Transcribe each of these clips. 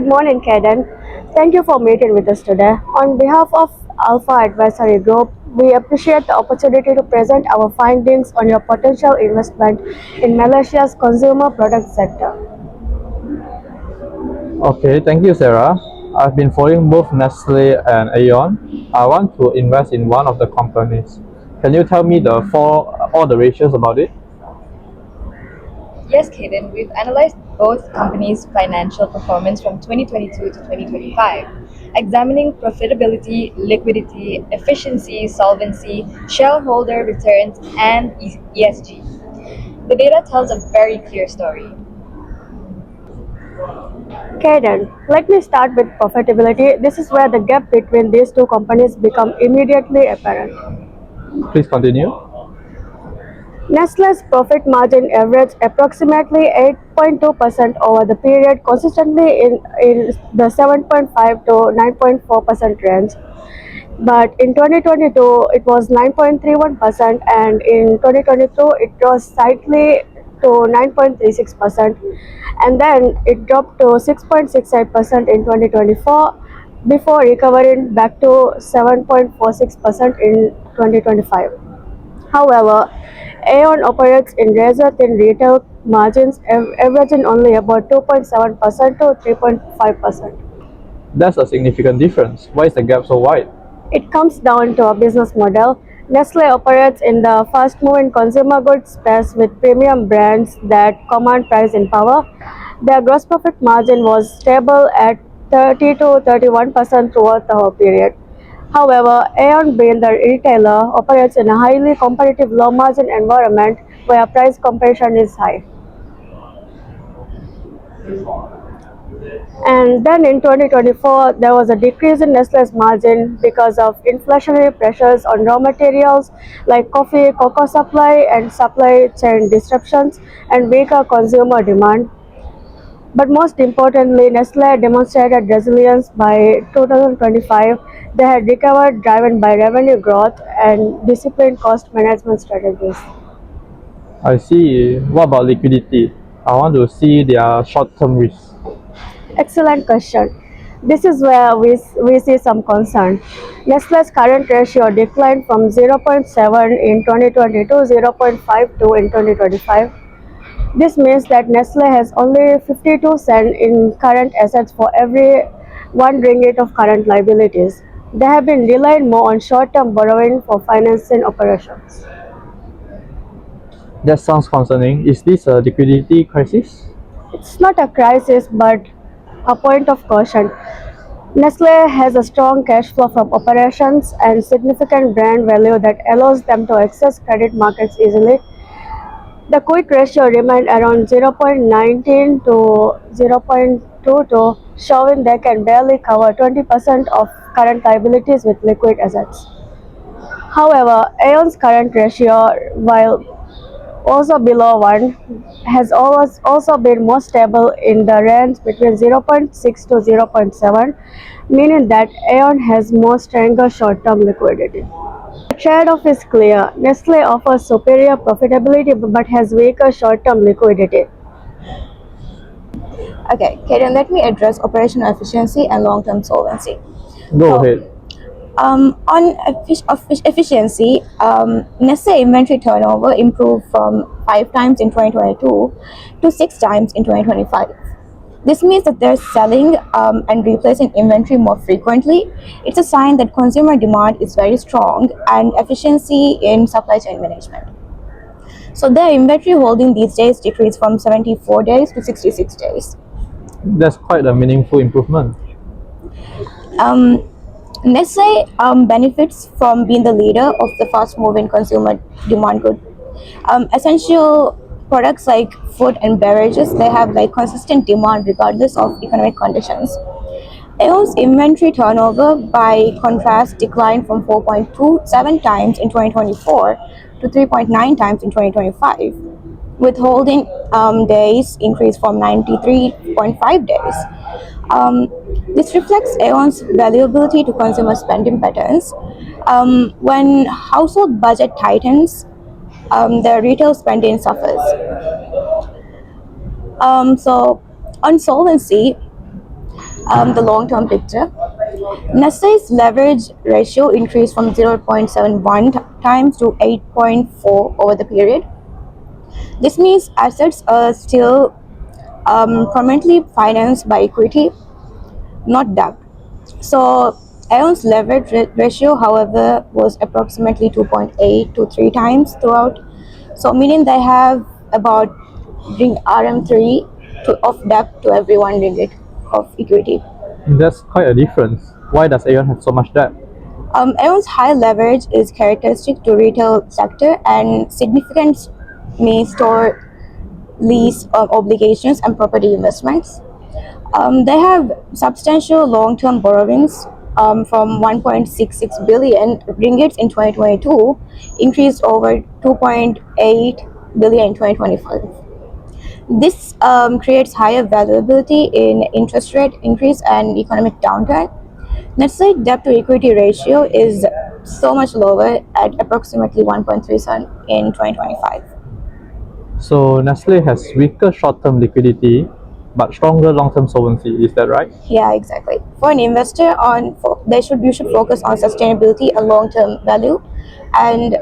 Good morning, Kaden. Thank you for meeting with us today. On behalf of Alpha Advisory Group, we appreciate the opportunity to present our findings on your potential investment in Malaysia's consumer product sector. Okay, thank you, Sarah. I've been following both Nestle and Aeon. I want to invest in one of the companies. Can you tell me all the ratios about it? Yes, Kaden, we've analyzed both companies' financial performance from 2022 to 2025, examining profitability, liquidity, efficiency, solvency, shareholder returns, and ESG. The data tells a very clear story. Kaden, let me start with profitability. This is where the gap between these two companies become immediately apparent. Please continue. Nestle's profit margin averaged approximately 8.2% over the period, consistently in the 7.5 to 9.4% range. But in 2022, it was 9.31%, and in 2022, it rose slightly to 9.36%, and then it dropped to 6.68% in 2024 before recovering back to 7.46% in 2025. However, Aeon operates in razor-thin retail margins, averaging only about 2.7% to 3.5%. That's a significant difference. Why is the gap so wide? It comes down to a business model. Nestle operates in the fast-moving consumer goods space with premium brands that command pricing power. Their gross profit margin was stable at 30 to 31% throughout the whole period. However, Aeon, being the retailer, operates in a highly competitive low-margin environment where price competition is high. And then in 2024, there was a decrease in Nestle's margin because of inflationary pressures on raw materials like coffee, cocoa supply, and supply chain disruptions, and weaker consumer demand. But most importantly, Nestle demonstrated resilience by 2025. They had recovered, driven by revenue growth and disciplined cost management strategies. I see. What about liquidity? I want to see their short-term risks. Excellent question. This is where we see some concern. Nestle's current ratio declined from zero point 0.7 in 2020 to 0.52 in 2025. This means that Nestle has only 52 cents in current assets for every 1 ringgit of current liabilities. They have been relying more on short-term borrowing for financing operations. That sounds concerning. Is this a liquidity crisis? It's not a crisis, but a point of caution. Nestle has a strong cash flow from operations and significant brand value that allows them to access credit markets easily. The quick ratio remained around 0.19 to 0.22, showing they can barely cover 20% of current liabilities with liquid assets. However, Aeon's current ratio, while also below 1, has always also been more stable in the range between zero point 0.6 to zero point 0.7, meaning that Aeon has more stronger short-term liquidity. The trade-off is clear. Nestle offers superior profitability but has weaker short-term liquidity. Okay, Kaden, let me address operational efficiency and long-term solvency. Go So, ahead. on efficiency, Nestle inventory turnover improved from 5 times in 2022 to 6 times in 2025. This means that they're selling and replacing inventory more frequently. It's a sign that consumer demand is very strong and efficiency in supply chain management. So their inventory holding these days decreased from 74 days to 66 days. That's quite a meaningful improvement. Um, Nestle benefits from being the leader of the fast-moving consumer demand good. Essential products like food and beverages, they have like consistent demand regardless of economic conditions. Aeon's inventory turnover, by contrast, declined from 4.27 times in 2024 to 3.9 times in 2025. Withholding days increased from 93.5 days. Um, this reflects Aeon's valuability to consumer spending patterns. When household budget tightens, the retail spending suffers. So, on solvency, the long-term picture. Nestle's leverage ratio increased from 0.71 times to 8.4 over the period. This means assets are still permanently financed by equity, not debt. So Aeon's leverage ratio, however, was approximately 2.8 to 3 times throughout. So meaning they have about RM3 of debt to every 1 ringgit of equity. That's quite a difference. Why does Aeon have so much debt? Aeon's high leverage is characteristic to retail sector and significant may store lease obligations and property investments. They have substantial long-term borrowings from 1.66 billion ringgit in 2022, increased over 2.8 billion in 2025. This creates higher valuability in interest rate increase and economic downturn. Nestle debt to equity ratio is so much lower at approximately 1.37 in 2025. So Nestle has weaker short-term liquidity but stronger long-term solvency. Is that right? Yeah, exactly. For an investor, you should focus on sustainability and long-term value, and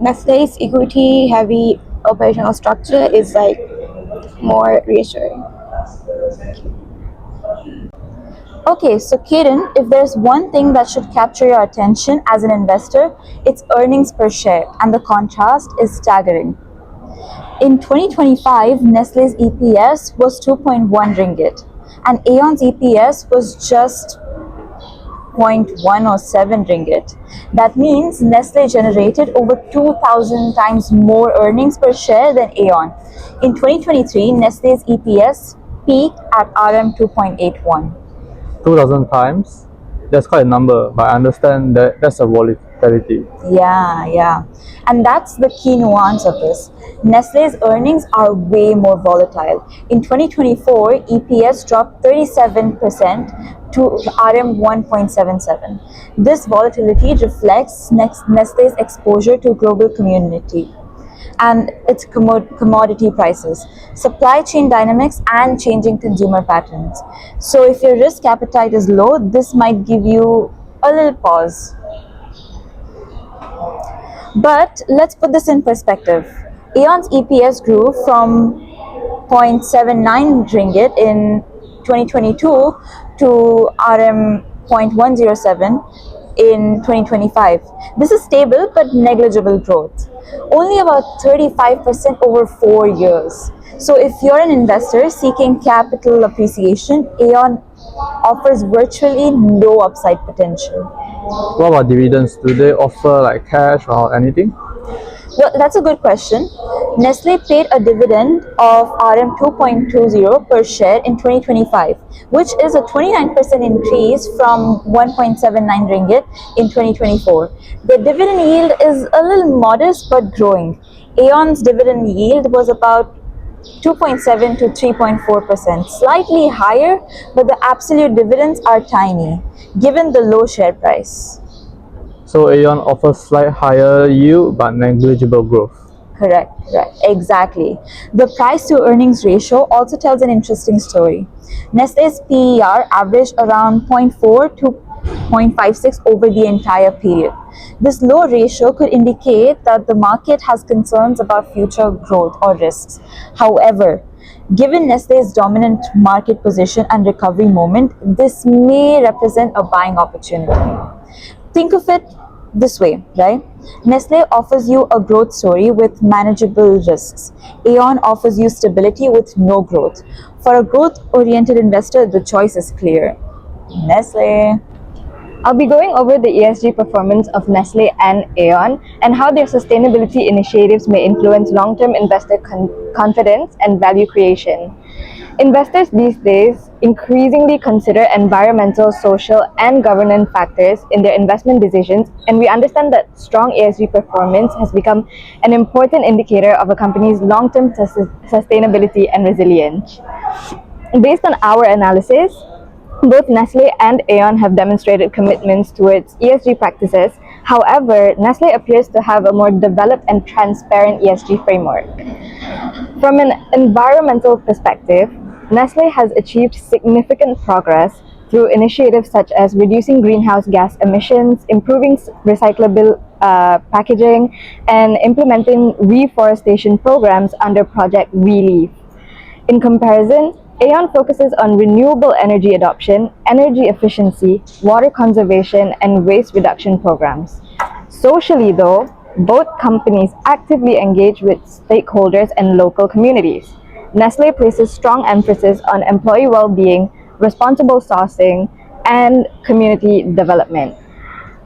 Nestle's equity-heavy operational structure is like more reassuring. Okay, so Kaden, if there's one thing that should capture your attention as an investor, it's earnings per share, and the contrast is staggering. In 2025, Nestle's EPS was 2.1 ringgit, and Aeon's EPS was just 0.1 or 7 ringgit. That means Nestle generated over 2,000 times more earnings per share than Aeon. In 2023, Nestle's EPS peaked at RM 2.81. 2,000 times? That's quite a number, but I understand that that's a volatility. Yeah. And that's the key nuance of this. Nestle's earnings are way more volatile. In 2024, EPS dropped 37% to RM 1.77. This volatility reflects Nestle's exposure to global community and its commodity prices, supply chain dynamics, and changing consumer patterns. So if your risk appetite is low, this might give you a little pause. But let's put this in perspective. Aeon's EPS grew from 0.79 ringgit in 2022 to RM 0.107 in 2025. This is stable but negligible growth, only about 35% over 4 years. So if you're an investor seeking capital appreciation, Aeon offers virtually no upside potential. What about dividends? Do they offer like cash or anything? Well, that's a good question. Nestle paid a dividend of RM 2.20 per share in 2025, which is a 29% increase from 1.79 ringgit in 2024. The dividend yield is a little modest but growing. Aeon's dividend yield was about 2.7 to 3.4%, slightly higher, but the absolute dividends are tiny given the low share price. So Aeon offers slight higher yield but negligible growth. Correct, exactly. The price to earnings ratio also tells an interesting story. Nestle's PER averaged around 0.4 to 0.56 over the entire period. This low ratio could indicate that the market has concerns about future growth or risks. However, given Nestle's dominant market position and recovery moment, this may represent a buying opportunity. Think of it this way, right? Nestle offers you a growth story with manageable risks. Aeon offers you stability with no growth. For a growth-oriented investor, the choice is clear. Nestle. I'll be going over the ESG performance of Nestle and Aeon and how their sustainability initiatives may influence long-term investor confidence and value creation. Investors these days increasingly consider environmental, social, and governance factors in their investment decisions, and we understand that strong ESG performance has become an important indicator of a company's long-term sustainability and resilience. Based on our analysis, both Nestle and Aeon have demonstrated commitments towards ESG practices. However, Nestle appears to have a more developed and transparent ESG framework. From an environmental perspective, Nestle has achieved significant progress through initiatives such as reducing greenhouse gas emissions, improving recyclable packaging, and implementing reforestation programs under Project Relief. In comparison, Aeon focuses on renewable energy adoption, energy efficiency, water conservation, and waste reduction programs. Socially, though, both companies actively engage with stakeholders and local communities. Nestle places strong emphasis on employee well-being, responsible sourcing, and community development.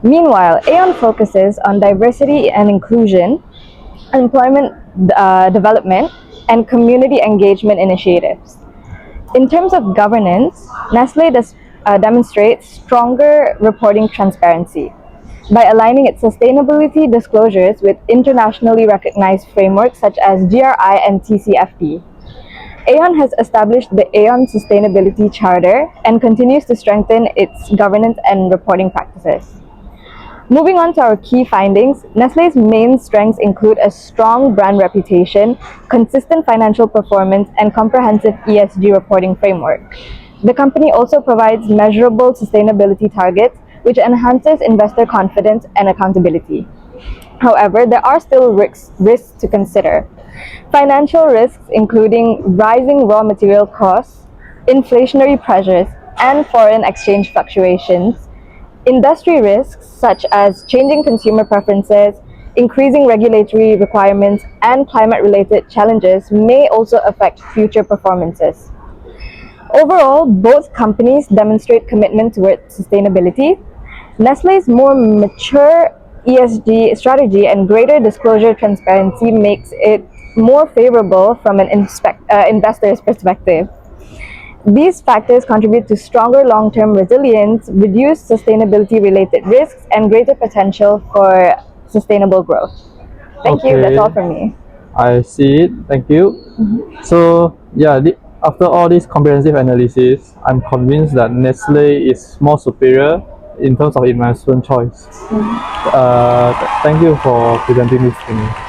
Meanwhile, Aeon focuses on diversity and inclusion, employment development, and community engagement initiatives. In terms of governance, Nestle demonstrates stronger reporting transparency. By aligning its sustainability disclosures with internationally recognized frameworks such as GRI and TCFD. Aeon has established the Aeon Sustainability Charter and continues to strengthen its governance and reporting practices. Moving on to our key findings, Nestle's main strengths include a strong brand reputation, consistent financial performance, and comprehensive ESG reporting framework. The company also provides measurable sustainability targets, which enhances investor confidence and accountability. However, there are still risks to consider. Financial risks, including rising raw material costs, inflationary pressures, and foreign exchange fluctuations. Industry risks, such as changing consumer preferences, increasing regulatory requirements, and climate-related challenges, may also affect future performances. Overall, both companies demonstrate commitment towards sustainability. Nestle's more mature ESG strategy and greater disclosure transparency makes it more favorable from an investor's perspective. These factors contribute to stronger long-term resilience, reduced sustainability-related risks, and greater potential for sustainable growth. Thank you. That's all from me. I see it. Thank you. So yeah, after all this comprehensive analysis, I'm convinced that Nestle is more superior in terms of investment choice. Thank you for presenting this to me.